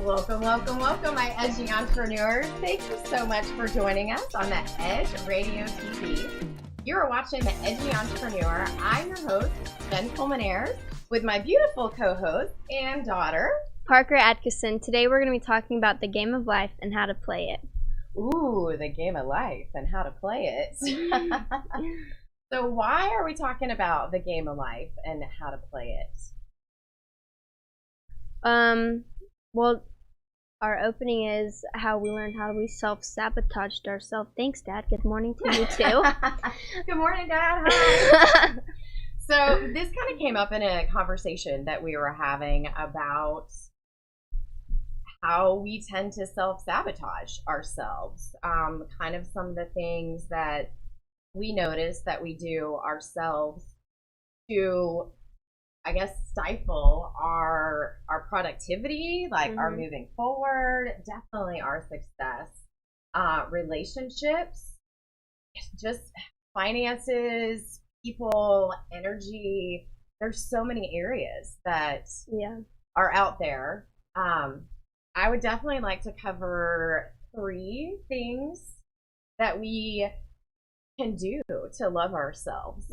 Welcome, welcome, welcome, my Edgy Entrepreneurs. Thank you so much for joining us on the Edge Radio TV. You are watching the Edgy Entrepreneur. I'm your host, Jen Coleman-Ayers, with my beautiful co-host and daughter, Parker Atkinson. Today we're going to be talking about the game of life and how to play it. Ooh, the game of life and how to play it. So why are we talking about the game of life and how to play it? Well, our opening is how we learned how we self-sabotaged ourselves. Thanks, Dad. Good morning to you, too. Good morning, Dad. Hi. So this kind of came up in a conversation that we were having about how we tend to self-sabotage ourselves. Kind of some of the things that we notice that we do ourselves to, I guess, stifle our productivity, like our moving forward, definitely our success, relationships, just finances, people, energy. There's so many areas that are out there. I would definitely like to cover 3 things that we can do to love ourselves.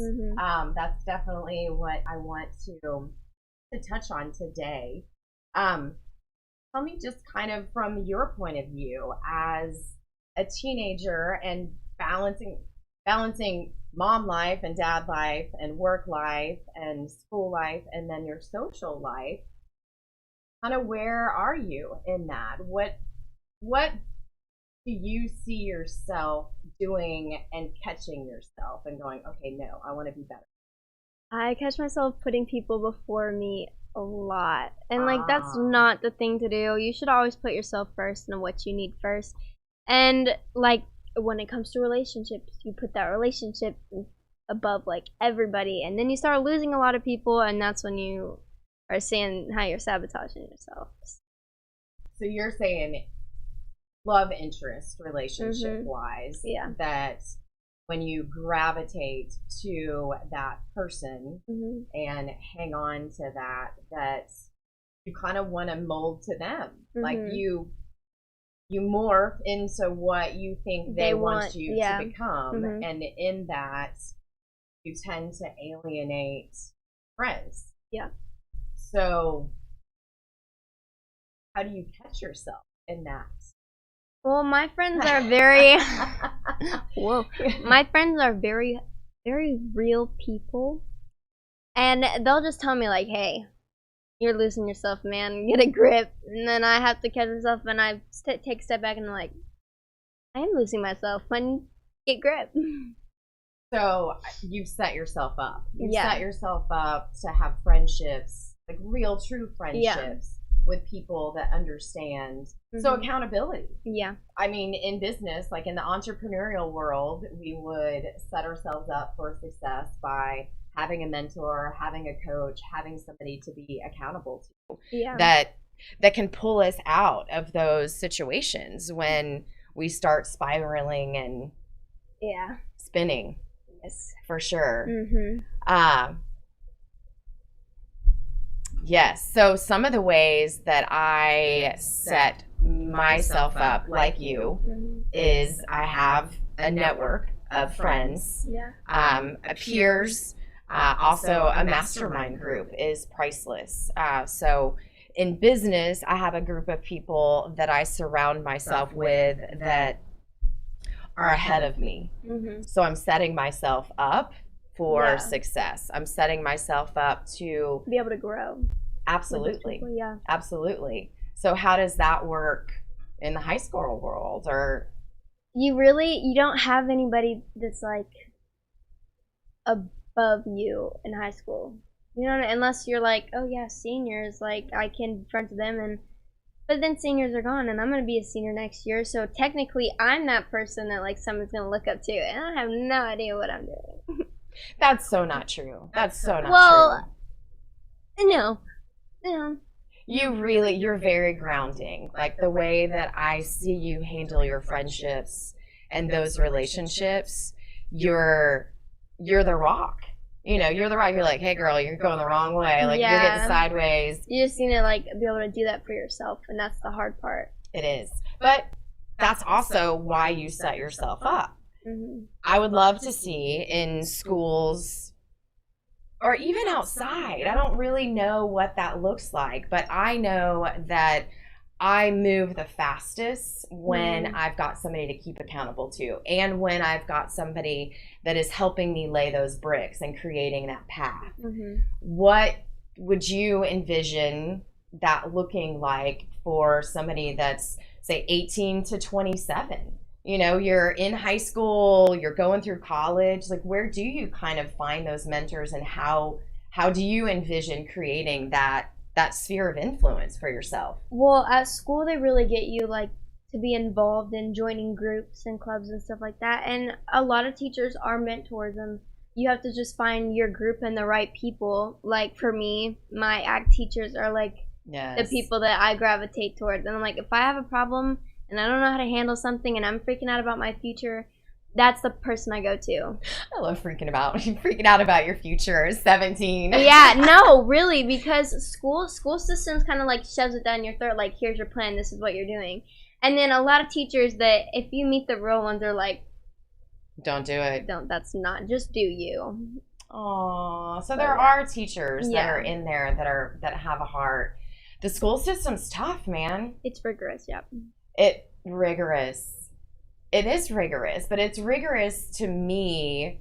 That's definitely what I want to touch on today. Tell me just kind of from your point of view as a teenager and balancing mom life and dad life and work life and school life and then your social life. Kind of where are you in that? What do you see yourself doing and catching yourself and going, okay, no, I want to be better? I catch myself putting people before me a lot. And, that's not the thing to do. You should always put yourself first and what you need first. And, when it comes to relationships, you put that relationship above, everybody. And then you start losing a lot of people, and that's when you are seeing how you're sabotaging yourself. So you're saying love interest relationship wise, that when you gravitate to that person and hang on to that you kind of want to mold to them, like you morph into what you think they want you to become, and in that you tend to alienate friends. So how do you catch yourself in that? Well, my friends are very my friends are very, very real people, and they'll just tell me hey, you're losing yourself, man, get a grip. And then I have to catch myself, and I take a step back, and I'm like, I am losing myself, man, get grip. So you've set yourself up. You set yourself up to have friendships, real true friendships with people that understand. So accountability. I mean, in business, in the entrepreneurial world, we would set ourselves up for success by having a mentor, having a coach, having somebody to be accountable to, that can pull us out of those situations when we start spiraling and spinning. Yes, for sure. Yes. So some of the ways that I set myself up, like you, is I have a network of friends, peers, also a mastermind group is priceless. So in business, I have a group of people that I surround myself with that are ahead of me. So I'm setting myself up for success. I'm setting myself up to be able to grow. Absolutely. People, absolutely. So how does that work in the high school world? Or you don't have anybody that's above you in high school, unless you're seniors, I can be friends with them, but then seniors are gone, and I'm going to be a senior next year, so technically I'm that person that someone's going to look up to, and I have no idea what I'm doing. That's so not true. That's so not true. No. You're very grounding. The way that I see you handle your friendships and those relationships you're the rock. You know, you're the rock. You're like, hey, girl, you're going the wrong way. Like, you're getting sideways. You just need to, like, be able to do that for yourself, and that's the hard part. It is. But that's also why you set yourself up. Mm-hmm. I would love to see in schools or even outside. I don't really know what that looks like, but I know that I move the fastest when I've got somebody to keep accountable to, and when I've got somebody that is helping me lay those bricks and creating that path. Mm-hmm. What would you envision that looking like for somebody that's, say, 18 to 27? You know, you're in high school, you're going through college. Like, where do you kind of find those mentors, and how do you envision creating that sphere of influence for yourself? Well, at school, they really get you, like, to be involved in joining groups and clubs and stuff like that. And a lot of teachers are mentors, and you have to just find your group and the right people. Like, for me, my ACT teachers are, like, the people that I gravitate towards. And I'm like, if I have a problem and I don't know how to handle something and I'm freaking out about my future, that's the person I go to. I love freaking out about your future at 17. Yeah, no, really, because school systems kind of like shoves it down your throat, like, here's your plan, this is what you're doing. And then a lot of teachers that, if you meet the real ones, are like, don't do it. That's not, just do you. Oh, so there are teachers that are in there that have a heart. The school system's tough, man. It's rigorous, yep. It is rigorous, but it's rigorous to me,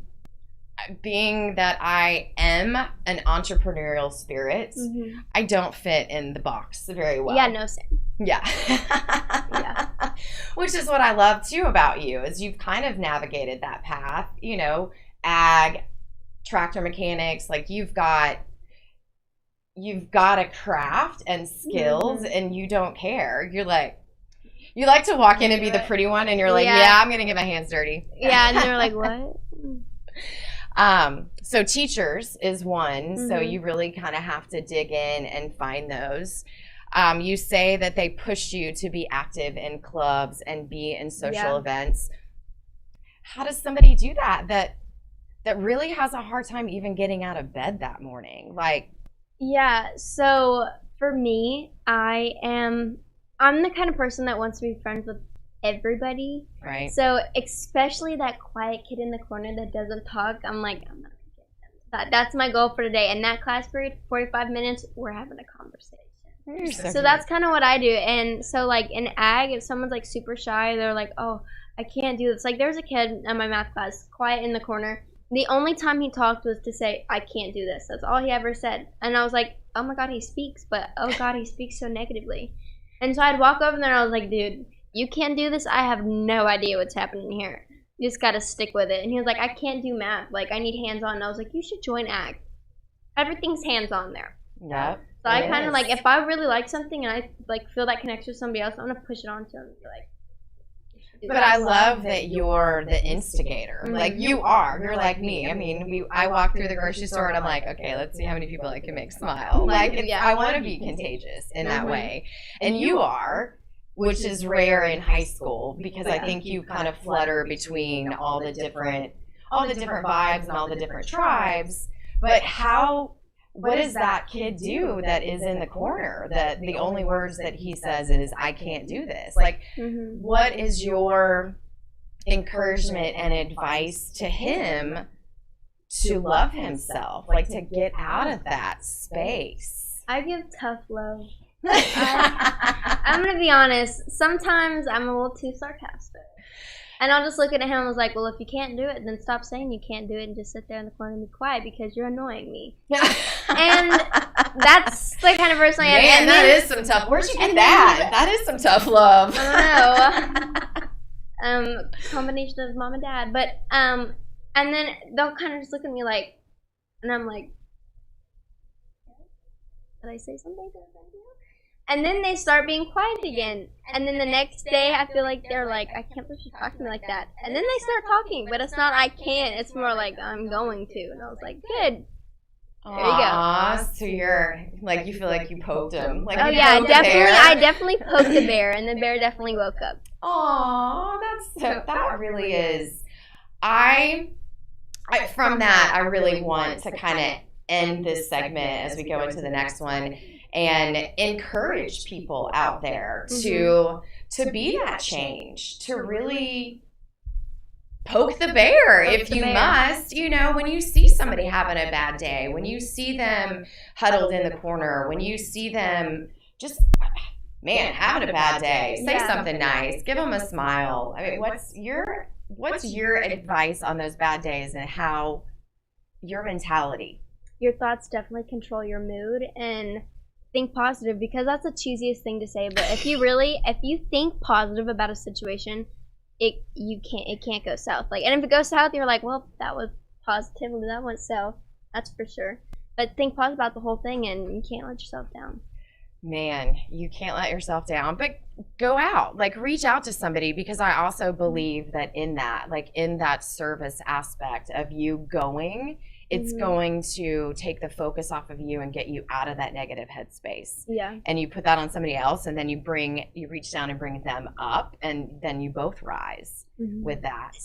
being that I am an entrepreneurial spirit. Mm-hmm. I don't fit in the box very well. Yeah, no, same. Yeah. Yeah. Which is what I love too about you, is you've kind of navigated that path, you know, ag, tractor mechanics, like you've got a craft and skills, and you don't care. You're like, you like to walk in and be the pretty one, and you're like, yeah, I'm going to get my hands dirty. Yeah, and they're like, what? So teachers is one, so you really kind of have to dig in and find those. You say that they push you to be active in clubs and be in social events. How does somebody do that really has a hard time even getting out of bed that morning? Like, yeah, so for me, I'm the kind of person that wants to be friends with everybody. Right. So especially that quiet kid in the corner that doesn't talk, I'm like, I'm not gonna get them. That's my goal for today. In that class period, 45 minutes, we're having a conversation. So that's kind of what I do. And so, like, in ag, if someone's like super shy, they're like, oh, I can't do this. Like, there's a kid in my math class, quiet in the corner. The only time he talked was to say, I can't do this. That's all he ever said. And I was like, oh my God, he speaks, but oh God, he speaks so negatively. And so I'd walk over there and I was like, dude, you can't do this. I have no idea what's happening here. You just got to stick with it. And he was like, I can't do math. Like, I need hands-on. And I was like, you should join ag. Everything's hands-on there. Yeah. So I kind of like, if I really like something and I like feel that connection with somebody else, I'm going to push it on to them and be like, but I love that you're the instigator. Mm-hmm. Like, you are. You're like me. I mean, I walk through the grocery store and I'm like, okay, let's see how many people I can make smile. Like, I want to be contagious in that way. And you are, which is rare in high school, because I think you kind of flutter between all the different vibes and all the different tribes. But what does that kid do that is in the corner, that the only words that he says is, I can't do this? Like, what is your encouragement and advice to him to love himself, like to get out of that space? I give tough love. I'm going to be honest. Sometimes I'm a little too sarcastic. And I'll just look at him and was like, well, if you can't do it, then stop saying you can't do it and just sit there in the corner and be quiet because you're annoying me. And that's the kind of person I am. Man, that is some tough. Where'd you get that? That is some tough love. I don't know. Combination of mom and dad. But, and then they'll kind of just look at me like, and I'm like, did I say something? And then they start being quiet again. And then the next day, I feel like they're like, I can't believe you talked to me like that. And then they start talking, but it's not I can't. It's more like I'm going to. And I was like, good. There you go. So you're like, you feel like you poked him. Like, oh yeah, definitely. I definitely poked the bear, and the bear definitely woke up. Aw, that really is. I from that, I really want to kind of end this segment as we go into the next one and encourage people out there to be that change, to really poke the bear if you must. You know, when you see somebody having a bad day, when you see them huddled in the corner, when you see them just, man, having a bad day, say something nice, give them a smile. I mean, what's your advice on those bad days and how your mentality? Your thoughts definitely control your mood, and think positive, because that's the cheesiest thing to say, but if you think positive about a situation, it can't go south. Like, and if it goes south, you're like, well, that was positive, that went south, that's for sure. But think positive about the whole thing, and you can't let yourself down. Man, you can't let yourself down, but go out, like reach out to somebody, because I also believe that in that service aspect of you going, it's going to take the focus off of you and get you out of that negative headspace. Yeah. And you put that on somebody else, and then you reach down and bring them up, and then you both rise with that.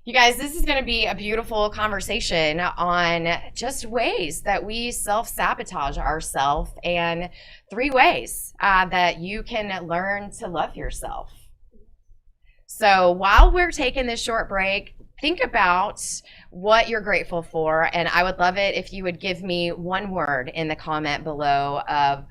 You guys, this is going to be a beautiful conversation on just ways that we self-sabotage ourselves, and 3 ways that you can learn to love yourself. So while we're taking this short break, think about what you're grateful for, and I would love it if you would give me 1 word in the comment below of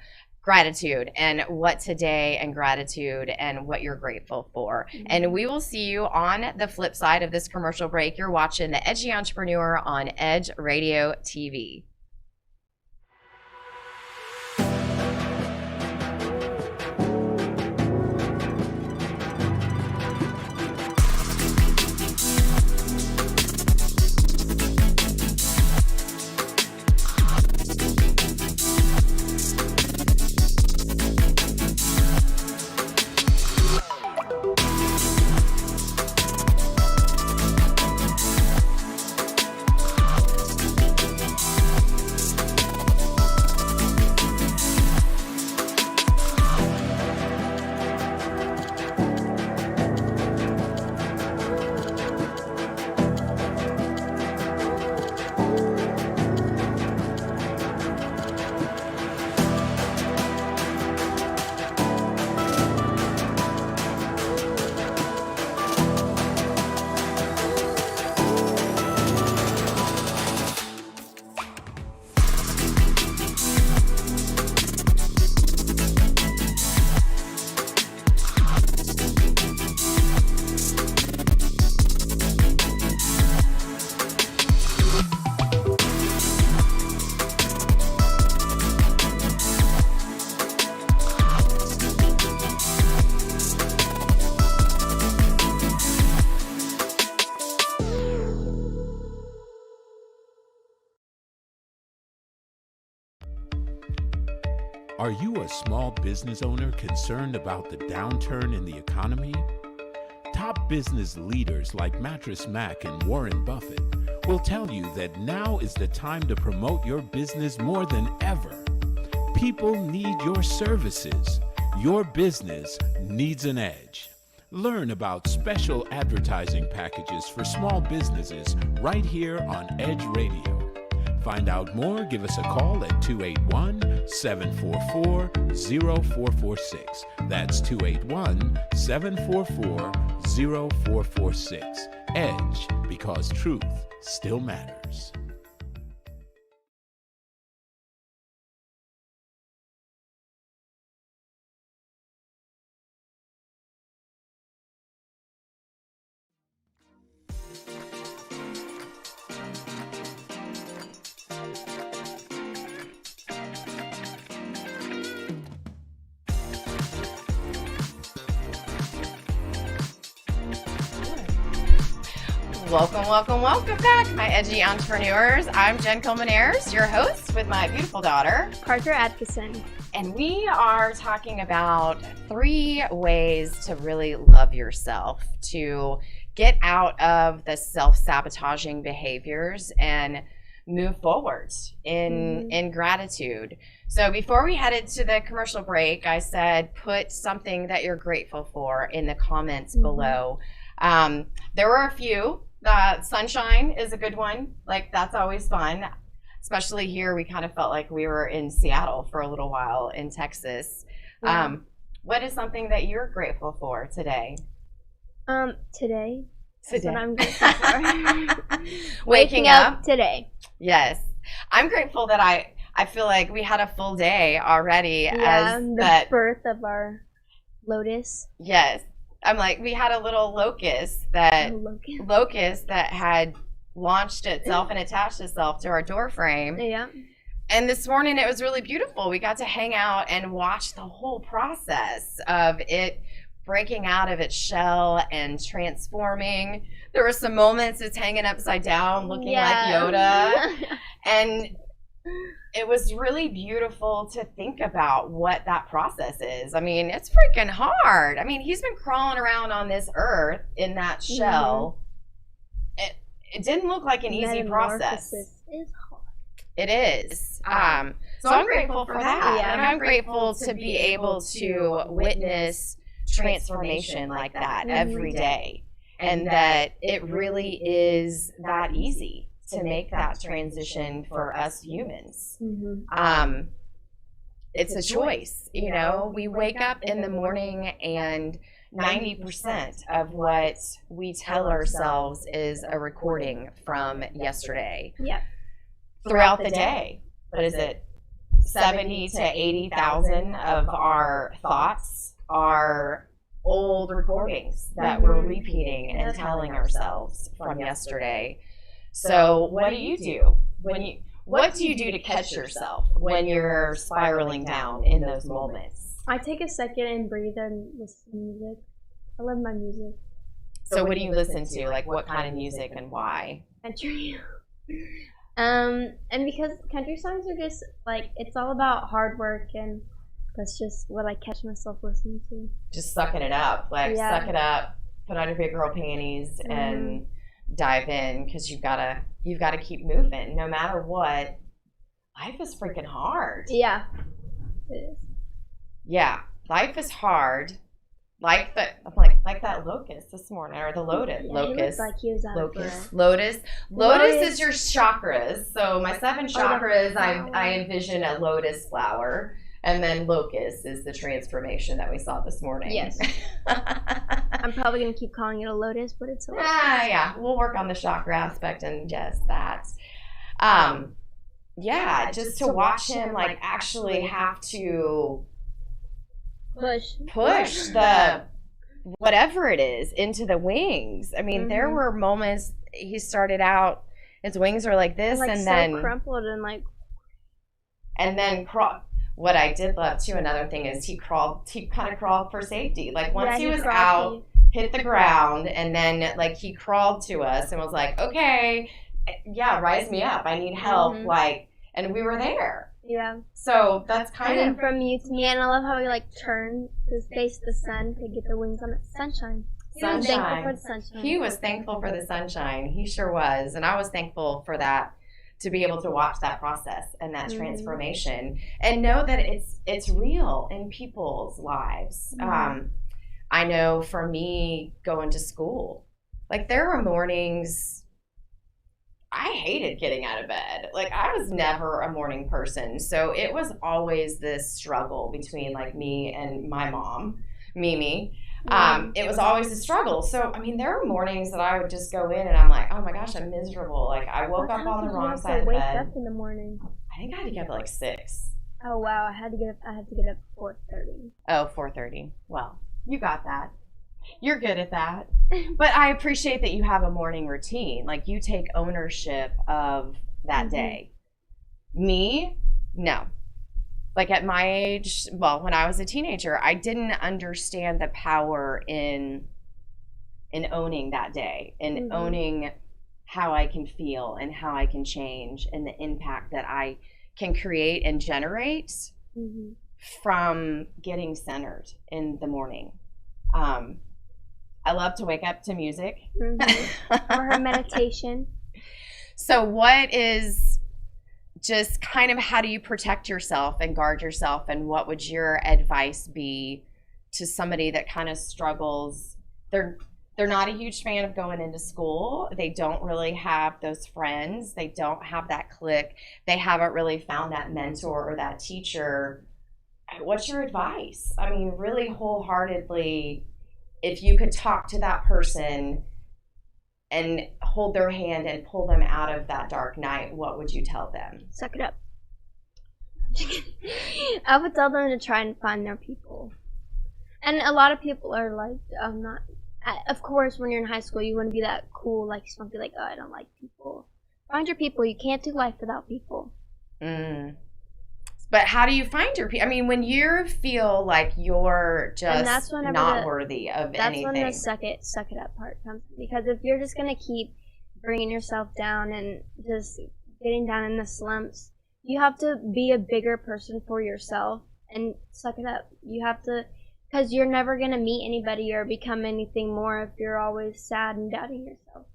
gratitude, and what today and gratitude and what you're grateful for. And we will see you on the flip side of this commercial break. You're watching the Edgy Entrepreneur on Edge Radio TV. Are you a small business owner concerned about the downturn in the economy? Top business leaders like Mattress Mac and Warren Buffett will tell you that now is the time to promote your business more than ever. People need your services. Your business needs an edge. Learn about special advertising packages for small businesses right here on Edge Radio. Find out more, give us a call at 281-744-0446. That's 281-744-0446. Edge, because truth still matters. Welcome back, my edgy entrepreneurs. I'm Jen Coleman-Ayers, your host, with my beautiful daughter, Parker Atkinson. And we are talking about 3 ways to really love yourself, to get out of the self-sabotaging behaviors and move forward in gratitude. So before we headed to the commercial break, I said put something that you're grateful for in the comments below. There were a few Sunshine is a good one. Like, that's always fun. Especially here, we kind of felt like we were in Seattle for a little while in Texas. Yeah. What is something that you're grateful for today? Today. That's Today. what I'm grateful for. Waking up today. Yes. I'm grateful that I feel like we had a full day already. Yeah, as the that. birth of our Lotus. Yes. I'm like, we had a little locust that had launched itself and attached itself to our door frame. Yeah. And this morning it was really beautiful. We got to hang out and watch the whole process of it breaking out of its shell and transforming. There were some moments it's hanging upside down looking like Yoda. And it was really beautiful to think about what that process is. I mean, it's freaking hard. I mean, he's been crawling around on this earth in that shell. It didn't look like an easy process. Is hard. It is. So I'm grateful for that. Yeah. And I'm grateful to be able to witness transformation like that every day. And that it really is that easy to make that transition for us humans. Mm-hmm. It's a choice. You know, we wake up in the morning and 90% of what we tell ourselves is a recording from yesterday. Yep. Throughout the day. What is it? 70 to 80,000 of our thoughts are old recordings that we're repeating and telling ourselves from yesterday. So what do you do what do you do to catch yourself when you're spiraling down in those moments? I take a second and breathe and listen to music. I love my music. So what do you listen to? Like, what kind of music and why? Country. And because country songs are just like, it's all about hard work, and that's just what I catch myself listening to. Just sucking it up. Like, suck it up, put on your big girl panties, and dive in, because you've got to keep moving no matter what. Life is freaking hard. Yeah, it is. Yeah, life is hard. Like that locust this morning, or the lotus. Yeah, Locust. he looked like he was out of breath. Lotus is your chakras. So my 7 chakras, I envision a lotus flower, and then locust is the transformation that we saw this morning. Yes. I'm probably gonna keep calling it a lotus, but it's a lotus. Yeah, we'll work on the chakra aspect and just that. Just to watch him like actually have to push the whatever it is into the wings. I mean, there were moments he started out, his wings are like this, and then crumpled and then what I did love too, another thing is he kind of crawled for safety. Like once he was out, hit the ground, and then like he crawled to us and was like, okay, rise me up, I need help. Like, and we were there. Yeah. So that's kind of from you to me, and I love how he like turned to face the sun to get the wings on it. Sunshine. He was thankful for the sunshine. He was thankful for the sunshine. He sure was, and I was thankful for that, to be able to watch that process and that transformation, and know that it's real in people's lives. I know for me going to school, like there were mornings I hated getting out of bed. Like I was never a morning person. So it was always this struggle between like me and my mom, Mimi. It was always a struggle. So, I mean, there were mornings that I would just go in and I'm like, oh my gosh, I'm miserable. Like I woke up on the wrong side of the bed. Wake up in the morning. I think I had to get up at like 6. Oh wow, I had to get up at 4:30. Oh, 4:30. Well, you got that. You're good at that. But I appreciate that you have a morning routine. Like you take ownership of that day. Me, no. Like at my age, well, when I was a teenager, I didn't understand the power in owning that day, and owning how I can feel and how I can change, and the impact that I can create and generate from getting centered in the morning. I love to wake up to music. Or her meditation. So what is just kind of, how do you protect yourself and guard yourself, and what would your advice be to somebody that kind of struggles? They're they're not a huge fan of going into school. They don't really have those friends. They don't have that clique. They haven't really found that mentor or that teacher. What's your advice? I mean, really wholeheartedly, if you could talk to that person and hold their hand and pull them out of that dark night, what would you tell them? Suck it up. I would tell them to try and find their people. And a lot of people are like, not. Of course, when you're in high school, you want to be that cool. Like, you want to be like, oh, I don't like people. Find your people. You can't do life without people. But how do you find your people? I mean, when you feel like you're just not worthy of anything. That's when the suck it up part comes. Because if you're just going to keep bringing yourself down and just getting down in the slumps, you have to be a bigger person for yourself and suck it up. You have to, because you're never going to meet anybody or become anything more if you're always sad and doubting yourself.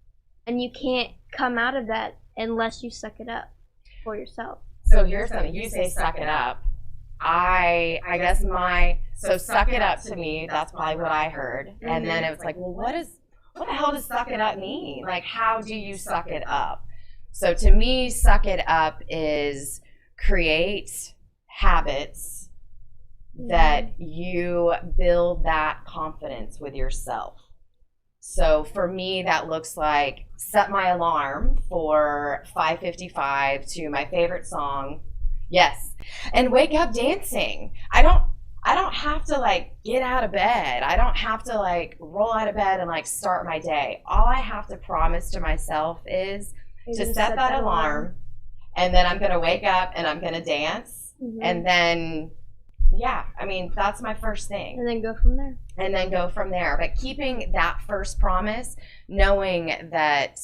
And you can't come out of that unless you suck it up for yourself. So here's something. You say suck it up. I guess so suck it up to me, that's probably what I heard. Mm-hmm. And then it was like, well, what the hell does suck it up mean? Like, how do you suck it up? So to me, suck it up is create habits that you build that confidence with yourself. So for me, that looks like set my alarm for 5:55 to my favorite song. Yes. And wake up dancing. I don't have to like get out of bed. I don't have to like roll out of bed and like start my day. All I have to promise to myself is to set that alarm, and then I'm going to wake up and I'm going to dance. Mm-hmm. And then, yeah, I mean, that's my first thing. And then go from there. But keeping that first promise, knowing that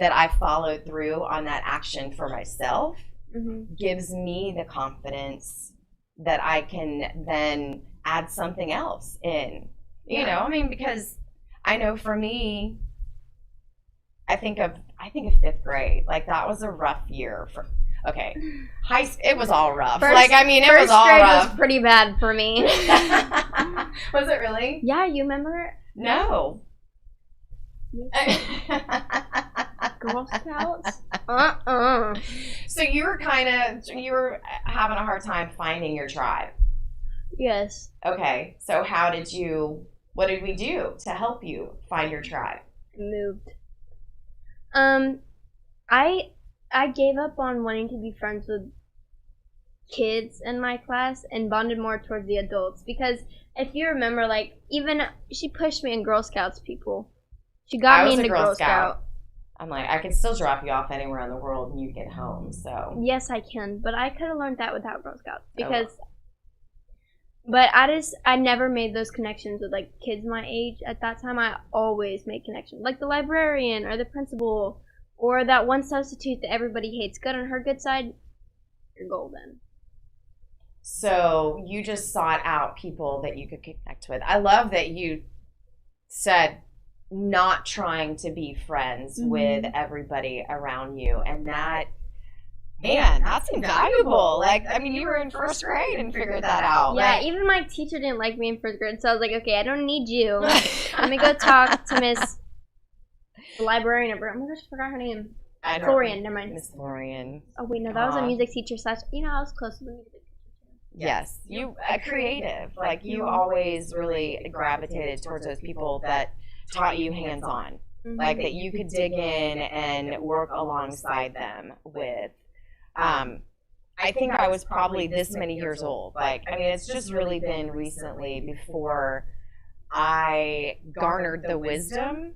I followed through on that action for myself, mm-hmm. gives me the confidence that I can then add something else in. You know, I mean, because I know for me, I think of 5th grade. Like, that was a rough year for. Okay, it was all rough. It was all rough. First grade was pretty bad for me. Was it really? Yeah, you remember? No. Girl Scouts? So you were having a hard time finding your tribe. Yes. Okay, so what did we do to help you find your tribe? Moved. I gave up on wanting to be friends with kids in my class and bonded more towards the adults, because if you remember, like, even she pushed me in Girl Scouts, people. She got me into Girl Scout. I'm like, I can still drop you off anywhere in the world and you get home, so. Yes, I can, but I could have learned that without Girl Scouts, because but I never made those connections with, like, kids my age. At that time, I always made connections, like the librarian or the principal or that one substitute that everybody hates. Good on her good side, you're golden. So you just sought out people that you could connect with. I love that you said not trying to be friends mm-hmm. with everybody around you. And that, man, that's invaluable. Like, I mean, you were in 1st grade and figured that out. Yeah, like, even my teacher didn't like me in 1st grade. So I was like, okay, I don't need you. Let me go talk to Miss Librarian. Oh my gosh, I forgot her name. Florian, never mind. Miss Florian. Oh wait, no, that was a music teacher / I was close to the music teacher. Yes, you creative. Like, you always really gravitated towards those people that taught you hands-on. Mm-hmm. Like, that you could dig in and work alongside them with. I think I was probably this many years old. Like, I mean, it's just really been recently before I garnered the wisdom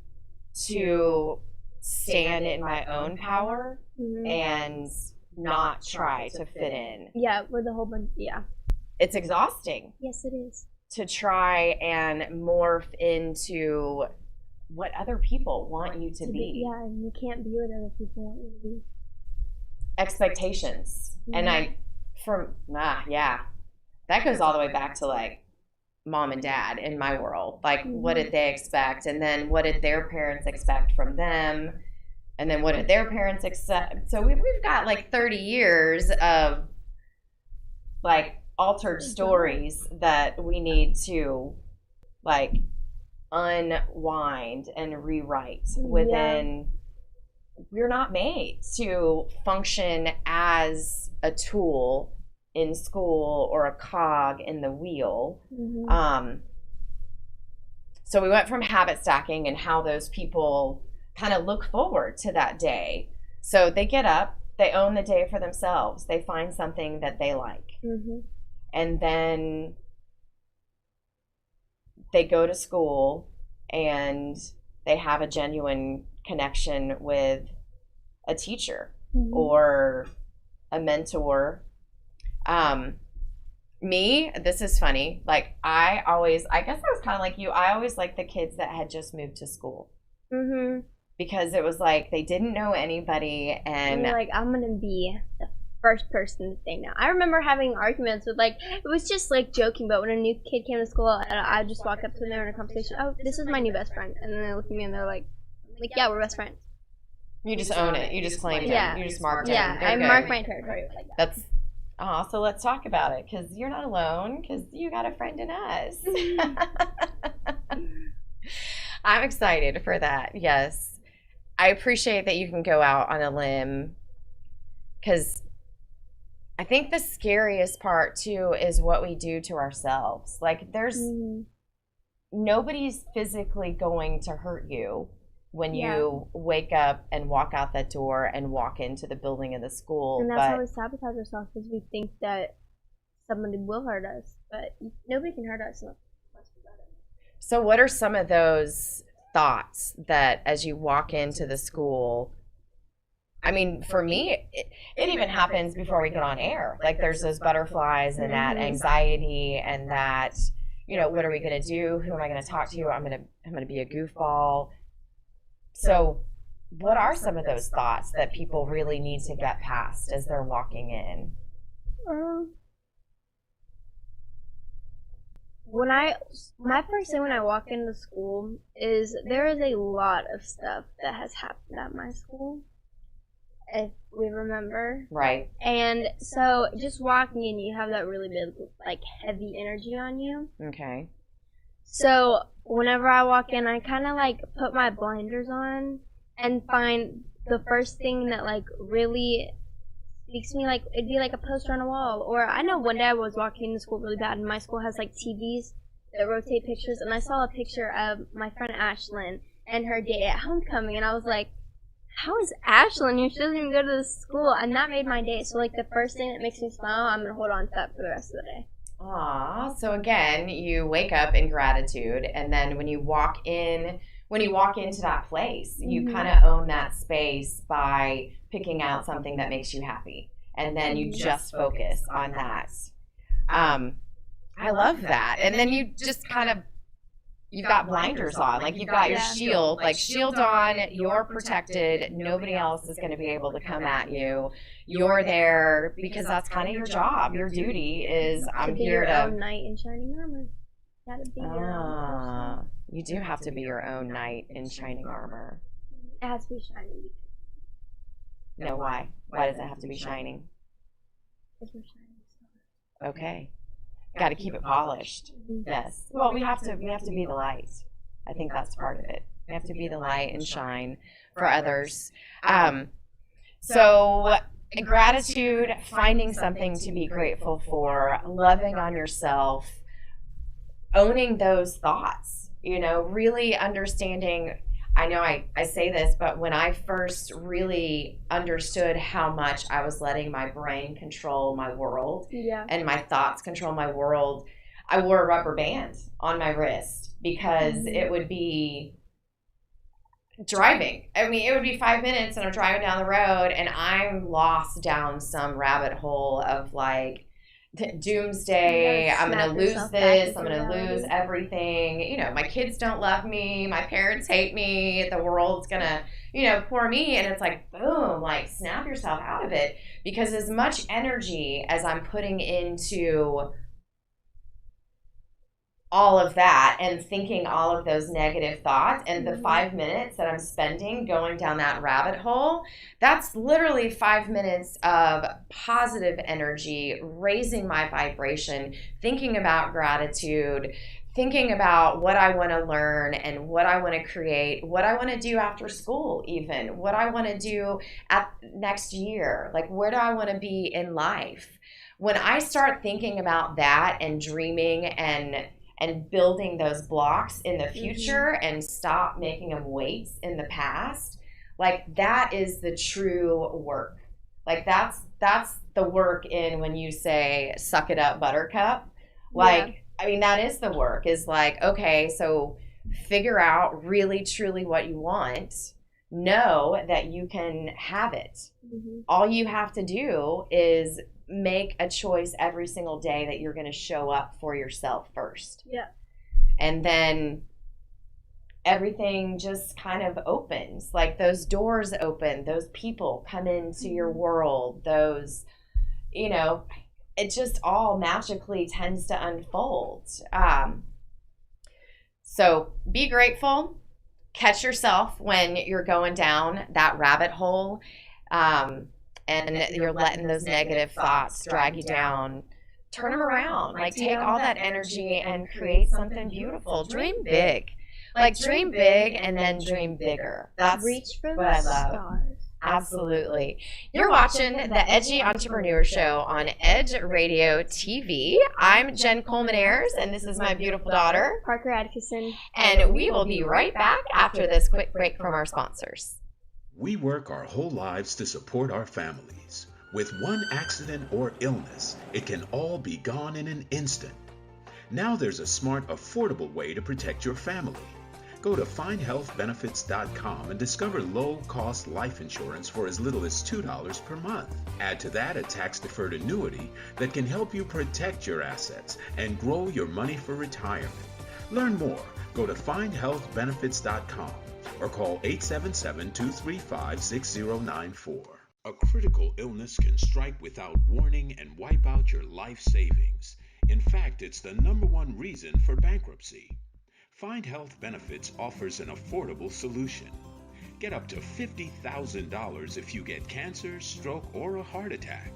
to stand in my own power mm-hmm. and not try to fit in. Yeah, with a whole bunch. Yeah. It's exhausting. Yes, it is. To try and morph into what other people want you to be. Yeah, and you can't be what other people want you to be. Expectations. Mm-hmm. And that goes all the way back to, like, mom and dad in my world. Like, mm-hmm. what did they expect? And then what did their parents expect from them? And then what did their parents accept? So we've got like 30 years of like altered stories that we need to like unwind and rewrite within. We're not made to function as a tool in school or a cog in the wheel. So we went from habit stacking and how those people kind of look forward to that day. So they get up, they own the day for themselves. They find something that they like. And then they go to school and they have a genuine connection with a teacher or a mentor. Me, this is funny. Like I guess I was kind of like you. I always liked the kids that had just moved to school. Because it was like they didn't know anybody, and you're like, I'm gonna be the first person to say no. I remember having arguments with like, it was just like joking, but when a new kid came to school, and I just walk up to them in a conversation, oh, this is my new best friend, and then they look at me and they're like, yeah, we're best friends. You just own it. You just claim it. You just mark it. Yeah, I mark my territory like that. So let's talk about it, because you're not alone, because you got a friend in us. I'm excited for that. Yes. I appreciate that you can go out on a limb, because I think the scariest part too is what we do to ourselves. Like there's nobody's physically going to hurt you when you wake up and walk out that door and walk into the building of the school. And that's how we sabotage ourselves, because we think that somebody will hurt us, but nobody can hurt us. So what are some of those thoughts that as you walk into the school, I mean, for me, it even happens before we get on air. Like there's those butterflies and that anxiety and that, what are we going to do? Who am I going to talk to? I'm going to be a goofball. So what are some of those thoughts that people really need to get past as they're walking in? My first thing when I walk into school is there is a lot of stuff that has happened at my school, if we remember. Right. And so just walking in, you have that really big, like, heavy energy on you. Okay. So whenever I walk in, I kind of, like, put my blinders on and find the first thing that, like, really speaks to me. Like, it'd be like a poster on a wall. Or I know one day I was walking into school really bad, and my school has, like, TVs that rotate pictures, and I saw a picture of my friend Ashlyn and her day at homecoming, and I was like, how is Ashlyn here? She doesn't even go to this school. And that made my day. So, like, the first thing that makes me smile, I'm going to hold on to that for the rest of the day. So again, you wake up in gratitude, and then when you walk into that place, you kind of own that space by picking out something that makes you happy, and then you just focus on that. I love that. And then you just kind of, you've got blinders on, like you've got your shield, like shield on, you're protected, nobody else is going to be able to come at you. You're there because that's kind of your job. Your duty is, I'm here to... your own knight in shining armor. Gotta be your own person. You do have to be your own knight in shining armor. It has to be shining. No, why? Why does it have to be shining? Because we're shining. Okay. Got to keep it polished. Yes. Well, we have to be the light. I think that's part of it. We have to be the light and shine for others. So gratitude, finding something to be grateful for, loving on yourself, owning those thoughts, really understanding. I know I say this, but when I first really understood how much I was letting my brain control my world and my thoughts control my world, I wore a rubber band on my wrist because it would be driving. I mean, it would be 5 minutes and I'm driving down the road and I'm lost down some rabbit hole of like, doomsday, I'm going to lose this, I'm going to lose everything, my kids don't love me, my parents hate me, the world's going to, pour me, and it's like, boom, like snap yourself out of it, because as much energy as I'm putting into all of that and thinking all of those negative thoughts, and the 5 minutes that I'm spending going down that rabbit hole, that's literally 5 minutes of positive energy, raising my vibration, thinking about gratitude, thinking about what I want to learn and what I want to create, what I want to do after school, even what I want to do at next year, like where do I want to be in life? When I start thinking about that and dreaming and building those blocks in the future and stop making them weights in the past, like that is the true work. Like that's the work in when you say suck it up, buttercup. Like I mean, that is the work, is like, okay, so figure out really, truly what you want. Know that you can have it. All you have to do is make a choice every single day that you're going to show up for yourself first. Yeah. And then everything just kind of opens. Like those doors open, those people come into your world, those, you know, it just all magically tends to unfold. So be grateful. Catch yourself when you're going down that rabbit hole and you're letting those negative thoughts drag you down. Turn them around. Like take all that energy and create something beautiful. Dream big. Like dream big and then dream bigger. That's reach for what I the love. stars. Absolutely. You're watching the Edgy Entrepreneur Show on Edge Radio TV. I'm Jen Coleman-Ayers, and this is my beautiful daughter, Parker Atkinson. And we will be right back after this quick break from our sponsors. We work our whole lives to support our families. With one accident or illness, it can all be gone in an instant. Now there's a smart, affordable way to protect your family. Go to findhealthbenefits.com and discover low-cost life insurance for as little as $2 per month. Add to that a tax-deferred annuity that can help you protect your assets and grow your money for retirement. Learn more. Go to findhealthbenefits.com or call 877-235-6094. A critical illness can strike without warning and wipe out your life savings. In fact, it's the #1 reason for bankruptcy. Find Health Benefits offers an affordable solution. Get up to $50,000 if you get cancer, stroke, or a heart attack,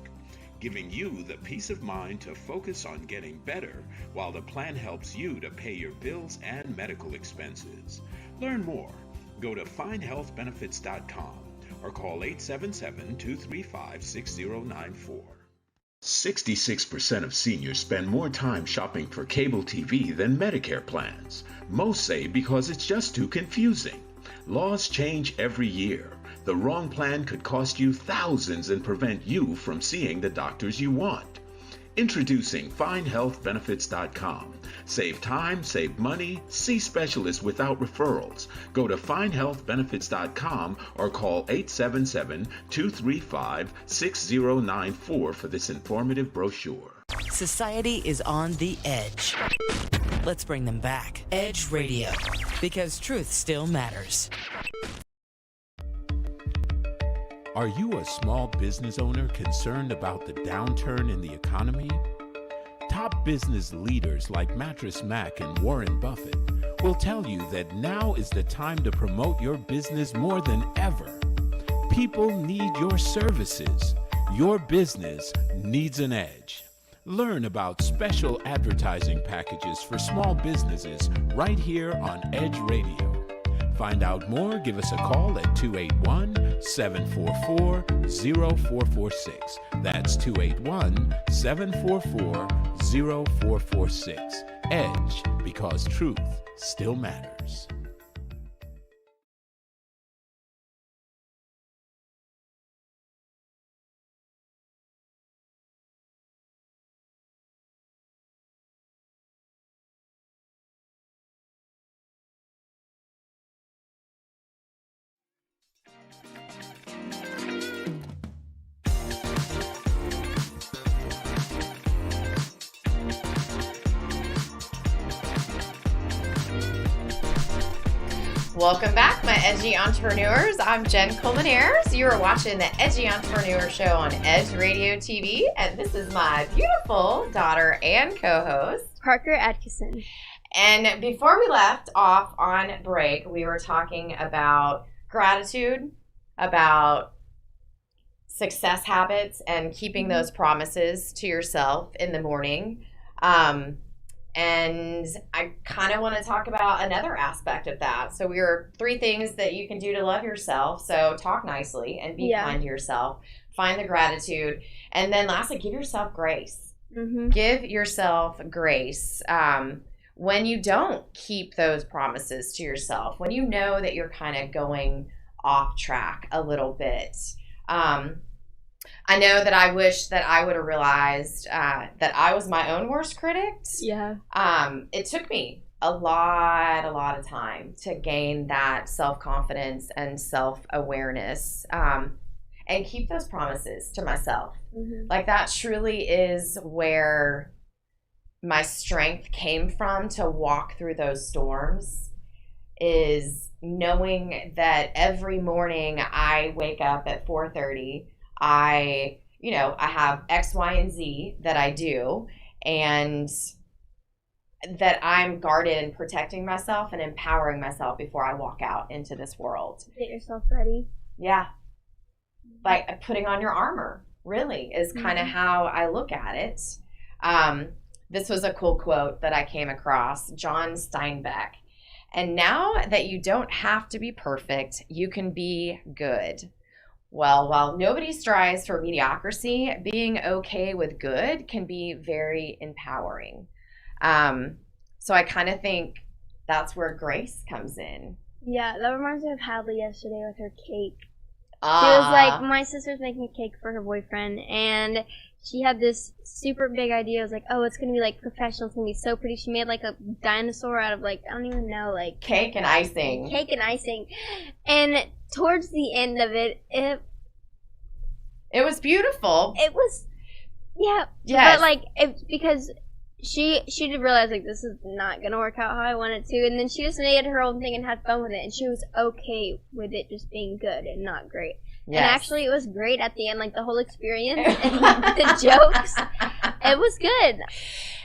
giving you the peace of mind to focus on getting better while the plan helps you to pay your bills and medical expenses. Learn more. Go to findhealthbenefits.com or call 877-235-6094. 66% of seniors spend more time shopping for cable TV than Medicare plans. Most say because it's just too confusing. Laws change every year. The wrong plan could cost you thousands and prevent you from seeing the doctors you want. Introducing FindHealthBenefits.com. Save time, save money, see specialists without referrals. Go to FindHealthBenefits.com or call 877-235-6094 for this informative brochure. Society is on the edge. Let's bring them back. Edge Radio, because truth still matters. Are you a small business owner concerned about the downturn in the economy? Top business leaders like Mattress Mac and Warren Buffett will tell you that now is the time to promote your business more than ever. People need your services. Your business needs an edge. Learn about special advertising packages for small businesses right here on Edge Radio. Find out more, give us a call at 281-744-0446. That's 281-744-0446. Edge, because truth still matters. Welcome back, my Edgy Entrepreneurs. I'm Jen Coleman-Ayers. You are watching the Edgy Entrepreneur Show on Edge Radio TV, and this is my beautiful daughter and co-host, Parker Atkinson. And before we left off on break, we were talking about gratitude, about success habits, and keeping those promises to yourself in the morning. And I kind of want to talk about another aspect of that. So we were 3 things that you can do to love yourself. So talk nicely and be kind to yourself. Find the gratitude. And then lastly, give yourself grace. Give yourself grace. When you don't keep those promises to yourself, when you know that you're kind of going off track a little bit. I know that I wish that I would have realized that I was my own worst critic. Yeah. It took me a lot of time to gain that self-confidence and self-awareness, and keep those promises to myself. Like, that truly is where my strength came from to walk through those storms, is knowing that every morning I wake up at 4:30. I have X, Y, and Z that I do, and that I'm guarded and protecting myself and empowering myself before I walk out into this world. Get yourself ready. Yeah. Like putting on your armor, really, is kind of how I look at it. This was a cool quote that I came across, John Steinbeck. And now that you don't have to be perfect, you can be good. Well, while nobody strives for mediocrity, being okay with good can be very empowering. So I kind of think that's where grace comes in. Yeah, that reminds me of Hadley yesterday with her cake. She was like, my sister's making a cake for her boyfriend, and she had this super big idea. It was like, oh, it's going to be like professional. It's going to be so pretty. She made like a dinosaur out of like, I don't even know, like cake and icing. And towards the end of it, it was beautiful. It was, yeah. Yes. But like, because she did realize like this is not gonna work out how I want it to, and then she just made her own thing and had fun with it, and she was okay with it just being good and not great. Yes. And actually, it was great at the end, like the whole experience and the jokes. It was good.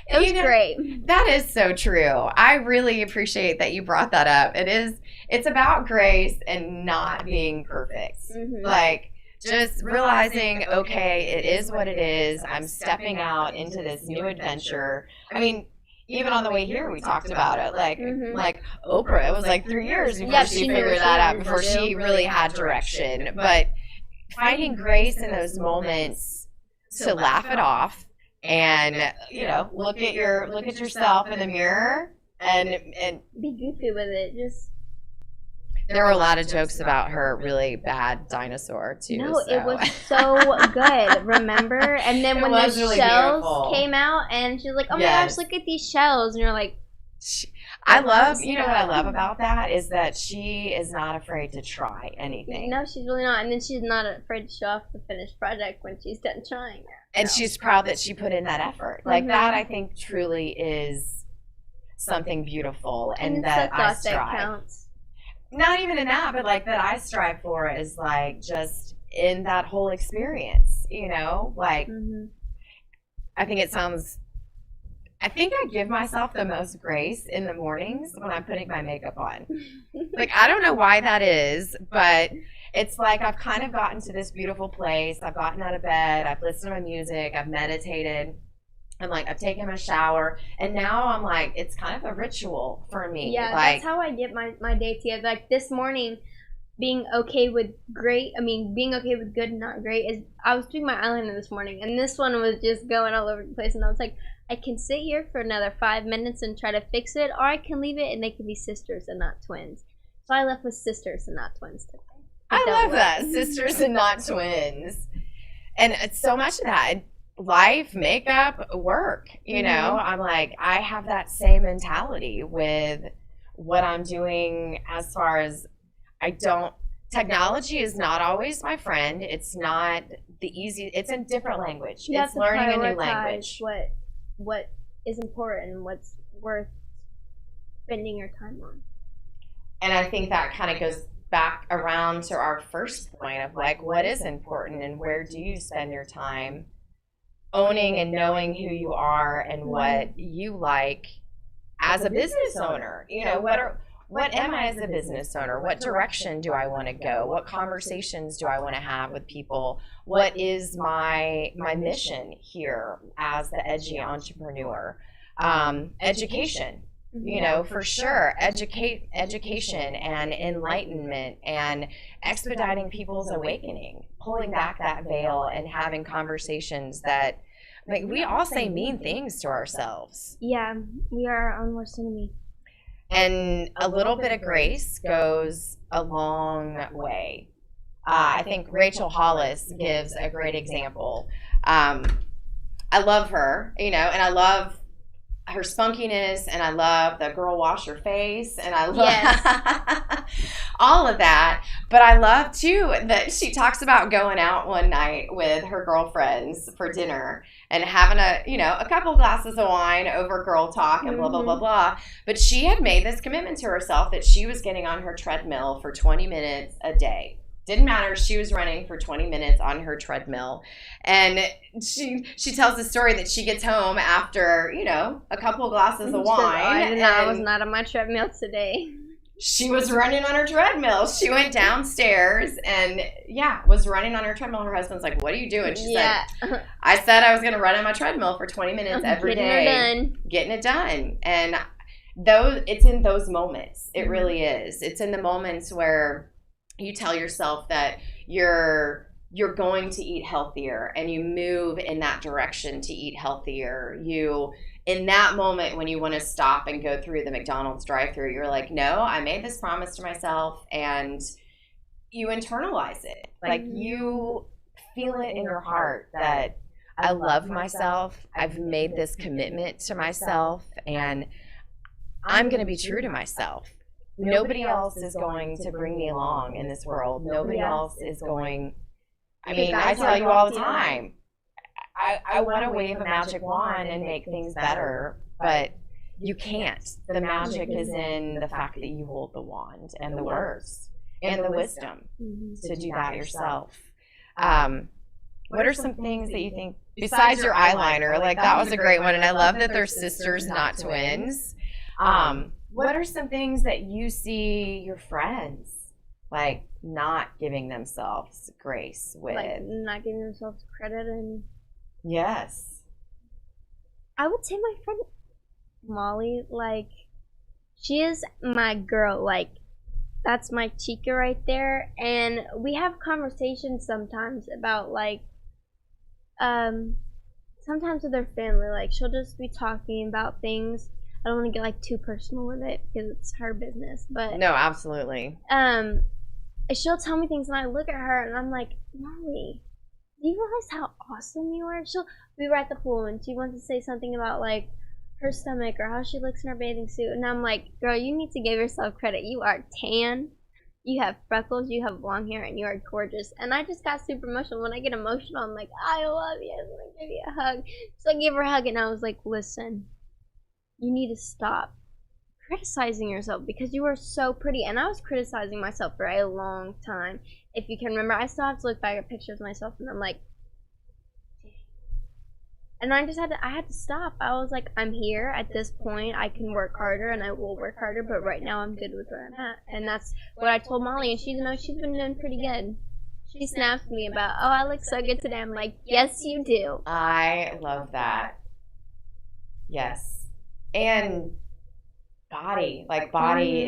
It was great. That is so true. I really appreciate that you brought that up. It's about grace and not being perfect. Like, just realizing, okay, it is what it is. I'm stepping out into this new adventure. I mean, even on the way here, we talked about it. Like Oprah, it was like 3 years before she figured that out, before she really had direction. But finding grace in those moments to laugh it off and, look at yourself in the mirror and be goofy with it. There were a lot of jokes about her really bad dinosaur, too. No, it was so good, remember? And then when the really shells came out, and she was like, oh my gosh, look at these shells. And you're like... what I love about that is that she is not afraid to try anything. No, she's really not. And then she's not afraid to show off the finished project when she's done trying it. And she's proud that she put in that effort. Like, that, I think, truly is something beautiful, and that I strive. That counts. Not even in that, but like that I strive for is like just in that whole experience, like I think I give myself the most grace in the mornings when I'm putting my makeup on. Like, I don't know why that is, but it's like I've kind of gotten to this beautiful place. I've gotten out of bed, I've listened to my music, I've meditated. I'm like, I've taken my shower, and now I'm like, it's kind of a ritual for me. Yeah, that's how I get my day together. Like this morning, being okay with good and not great is, I was doing my eyeliner this morning, and this one was just going all over the place, and I was like, I can sit here for another 5 minutes and try to fix it, or I can leave it and they can be sisters and not twins. So I left with sisters and not twins today. I love that, sisters and not twins. And it's so much of that. Life, makeup, work, I'm like, I have that same mentality with what I'm doing as far as technology is not always my friend. It's not it's a different language. It's learning a new language. What is important and what's worth spending your time on. And I think that kind of goes back around to our first point of like, what is important and where do you spend your time owning and knowing who you are and what you like as a business owner. What am I as a business owner? What direction do I want to go? What conversations do I want to have with people? What is my mission here as the Edgy Entrepreneur? Education. You know, for sure, education and enlightenment and expediting people's awakening, pulling back that veil and having conversations that, like, we all say mean things to ourselves. Yeah, we are our own worst enemy. And a little bit of grace goes a long way. I think Rachel Hollis gives a great example. I love her, you know, and I love her spunkiness, and I love the girl wash your face, and I love all of that. But I love too that she talks about going out one night with her girlfriends for dinner and having a couple glasses of wine over girl talk and blah, blah, blah, blah. But she had made this commitment to herself that she was getting on her treadmill for 20 minutes a day. Didn't matter. She was running for 20 minutes on her treadmill. And she tells the story that she gets home after, a couple of glasses of wine. I was not on my treadmill today. She was running on her treadmill. She went downstairs and, was running on her treadmill. Her husband's like, what are you doing? She said, I said I was going to run on my treadmill for 20 minutes every day. Getting it done. And it's in those moments. It really is. It's in the moments where you tell yourself that you're going to eat healthier and you move in that direction to eat healthier. In that moment when you want to stop and go through the McDonald's drive-thru, you're like, no, I made this promise to myself, and you internalize it. Like, you feel it in your heart that I love myself. I've made this commitment to myself, and I'm going to be true to myself. Nobody else is going to bring me along in this world. Nobody else is going. I tell you all the time, I want to wave a magic wand and make things better, but you can't. The magic is in the fact that you hold the wand and the words and the wisdom to do that yourself. What are some things that you think, besides your eyeliner, like that was a great one, and I love that they're sisters, not twins. What are some things that you see your friends, like, not giving themselves grace with? Like, not giving themselves credit and... Yes. I would say my friend Molly, like, she is my girl. Like, that's my chica right there. And we have conversations sometimes about, like, sometimes with her family. Like, she'll just be talking about things. I don't want to get, like, too personal with it because it's her business, but... No, absolutely. She'll tell me things, and I look at her, and I'm like, Molly, do you realize how awesome you are? We were at the pool, and she wants to say something about, like, her stomach or how she looks in her bathing suit, and I'm like, girl, you need to give yourself credit. You are tan, you have freckles, you have long hair, and you are gorgeous. And I just got super emotional. When I get emotional, I'm like, I love you. I want to give you a hug. So I gave her a hug, and I was like, listen, you need to stop criticizing yourself because you are so pretty. And I was criticizing myself for a long time. If you can remember, I still have to look back at pictures of myself, and I'm like, and I had to stop. I was like, I'm here at this point. I can work harder, and I will work harder, but right now I'm good with where I'm at. And that's what I told Molly, and she's been doing pretty good. She snaps me about, oh, I look so good today. I'm like, yes, you do. I love that. Yes. And body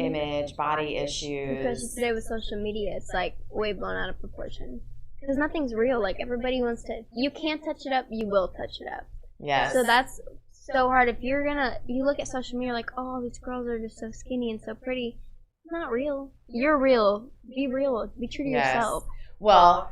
image, body issues. Especially today with social media, it's like way blown out of proportion. Because nothing's real. Like, everybody wants to, you can't touch it up, you will touch it up. Yes. So that's so hard. If you look at social media like, oh, these girls are just so skinny and so pretty. It's not real. You're real. Be real. Be true to yourself. Well,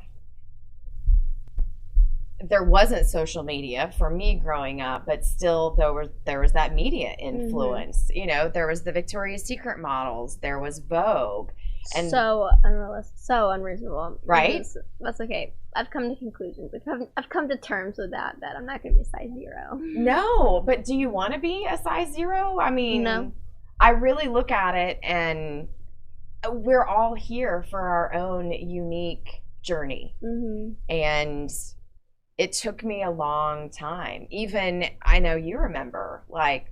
there wasn't social media for me growing up, but still there was that media influence. There was the Victoria's Secret models, there was Vogue, and so unrealistic, so unreasonable. Right? That's okay. I've come to conclusions. I've come to terms with that I'm not going to be a size 0. No, but do you want to be a size 0? I mean, no. I really look at it, and we're all here for our own unique journey, and it took me a long time. Even, I know you remember, like,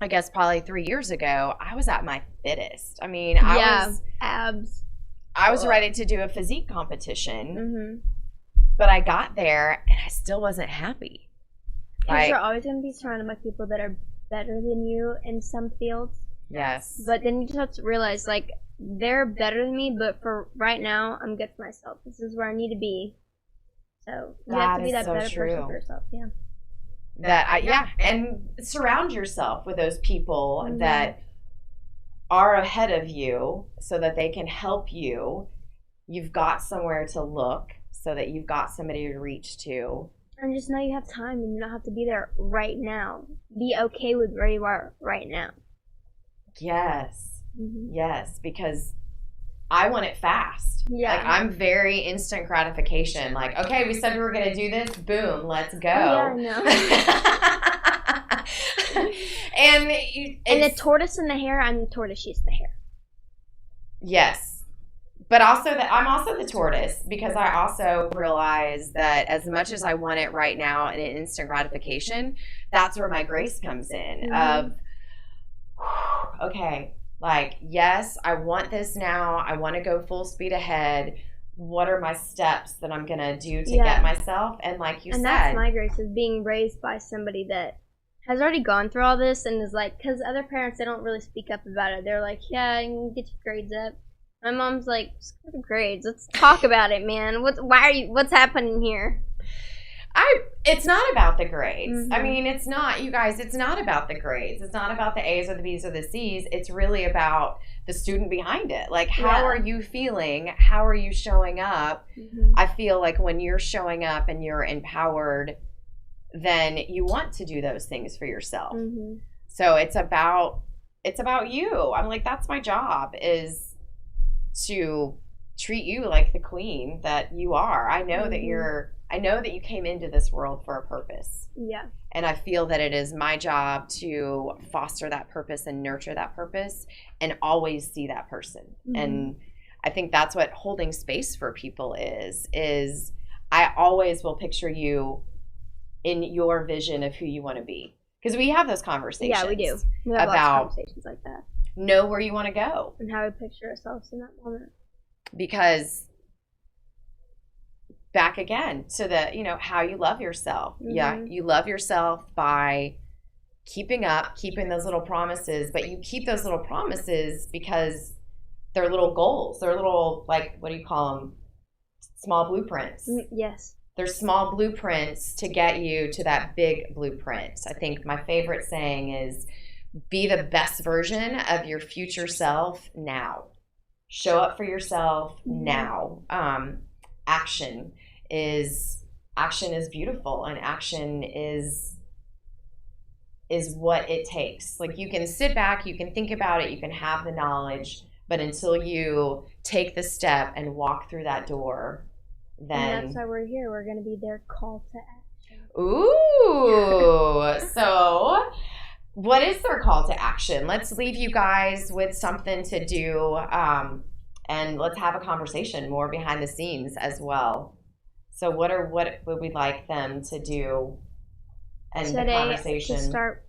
I guess probably 3 years ago, I was at my fittest. I mean, abs. I was ready to do a physique competition, but I got there and I still wasn't happy. Because you're always going to be surrounded by people that are better than you in some fields. Yes. But then you just have to realize, like, they're better than me, but for right now, I'm good for myself. This is where I need to be. So you have to be that better person for yourself. Yeah. And surround yourself with those people that are ahead of you so that they can help you. You've got somewhere to look so that you've got somebody to reach to. And just know you have time and you don't have to be there right now. Be okay with where you are right now. Yes. Yes, because I want it fast. Yeah. Like, I'm very instant gratification. Like, okay, we said we were going to do this. Boom, let's go. Oh, yeah, I know. And the tortoise in the hare, I'm the tortoise, she's the hare. Yes. But also I'm also the tortoise, because I also realize that as much as I want it right now in an instant gratification, that's where my grace comes in of, okay, like, yes, I want this now. I want to go full speed ahead. What are my steps that I'm going to do to get myself? And like you said. And that's my grace, is being raised by somebody that has already gone through all this and is like, because other parents, they don't really speak up about it. They're like, yeah, you can get your grades up. My mom's like, screw the grades. Let's talk about it, man. What's happening here? It's not about the grades. I mean, it's not, you guys, it's not about the grades. It's not about the A's or the B's or the C's. It's really about the student behind it. Like, how are you feeling? How are you showing up? I feel like when you're showing up and you're empowered, then you want to do those things for yourself. So it's about you. I'm like, that's my job, is to treat you like the queen that you are. I know that you came into this world for a purpose. Yeah. And I feel that it is my job to foster that purpose and nurture that purpose and always see that person. And I think that's what holding space for people is I always will picture you in your vision of who you want to be. Because we have those conversations. Yeah, we do. We have lots of conversations like that. Know where you want to go. And how we picture ourselves in that moment. Because back again to the, how you love yourself. Yeah, you love yourself by keeping those little promises, but you keep those little promises because they're little goals. They're little, like, what do you call them? Small blueprints. Yes. They're small blueprints to get you to that big blueprint. I think my favorite saying is, be the best version of your future self now. Show up for yourself now. Action is beautiful, and action is what it takes. Like, you can sit back, you can think about it, you can have the knowledge, but until you take the step and walk through that door, then... And that's why we're here. We're going to be their call to action. Ooh! So, what is their call to action? Let's leave you guys with something to do, and let's have a conversation more behind the scenes as well. So what would we like them to do in the conversation? To start,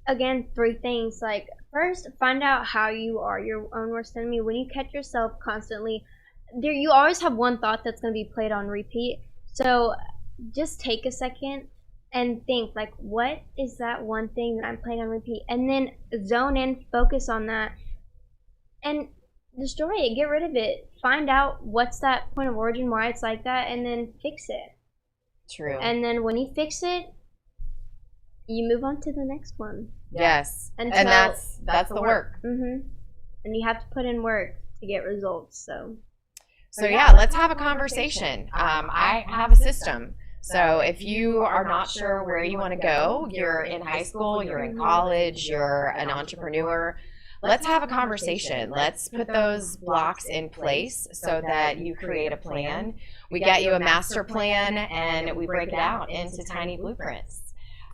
again, 3 things. Like, first, find out how you are, your own worst enemy. When you catch yourself constantly, you always have one thought that's going to be played on repeat. So just take a second and think, like, what is that one thing that I'm playing on repeat? And then zone in, focus on that, and destroy it, get rid of it. Find out what's that point of origin, why it's like that, and then fix it. True. And then when you fix it, you move on to the next one. Yes. And that's the work. And you have to put in work to get results. So yeah, let's have a conversation. I have a system. So if you are not sure where you want to go, you're in high school, you're in college, you're an entrepreneur, let's have a conversation. Let's put those blocks in place so that you create a plan. We get you a master plan, and we break it out into tiny blueprints.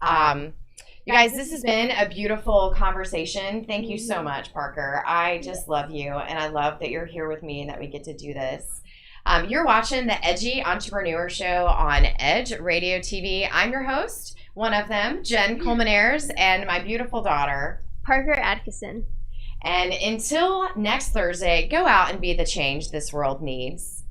You guys, this has been a beautiful conversation. Thank you so much, Parker. I just love you, and I love that you're here with me and that we get to do this. You're watching the Edgy Entrepreneur Show on Edge Radio TV. I'm your host, one of them, Jen Coleman-Ayers, and my beautiful daughter, Parker Atkinson. And until next Thursday, go out and be the change this world needs.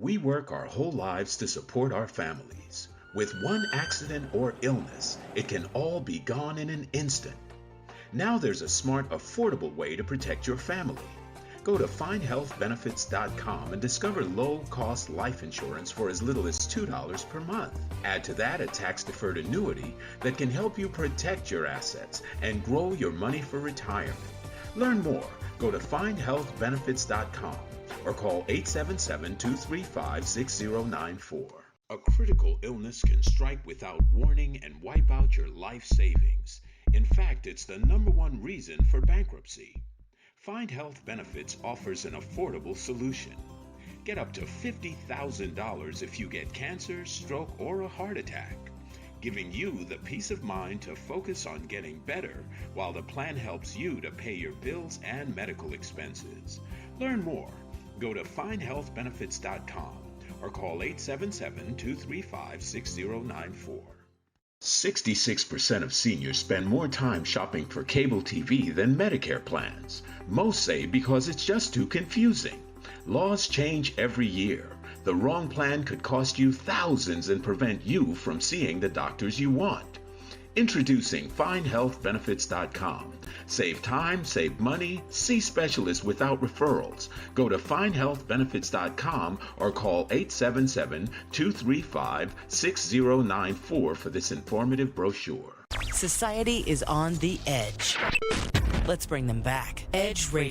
We work our whole lives to support our families. With one accident or illness, it can all be gone in an instant. Now there's a smart, affordable way to protect your family. Go to findhealthbenefits.com and discover low-cost life insurance for as little as $2 per month. Add to that a tax-deferred annuity that can help you protect your assets and grow your money for retirement. Learn more. Go to findhealthbenefits.com or call 877-235-6094. A critical illness can strike without warning and wipe out your life savings. In fact, it's the #1 reason for bankruptcy. Find Health Benefits offers an affordable solution. Get up to $50,000 if you get cancer, stroke, or a heart attack, giving you the peace of mind to focus on getting better while the plan helps you to pay your bills and medical expenses. Learn more. Go to findhealthbenefits.com or call 877-235-6094. 66% of seniors spend more time shopping for cable TV than Medicare plans. Most say because it's just too confusing. Laws change every year. The wrong plan could cost you thousands and prevent you from seeing the doctors you want. Introducing FindHealthBenefits.com. Save time, save money, see specialists without referrals. Go to FindHealthBenefits.com or call 877-235-6094 for this informative brochure. Society is on the edge. Let's bring them back. Edge Radio.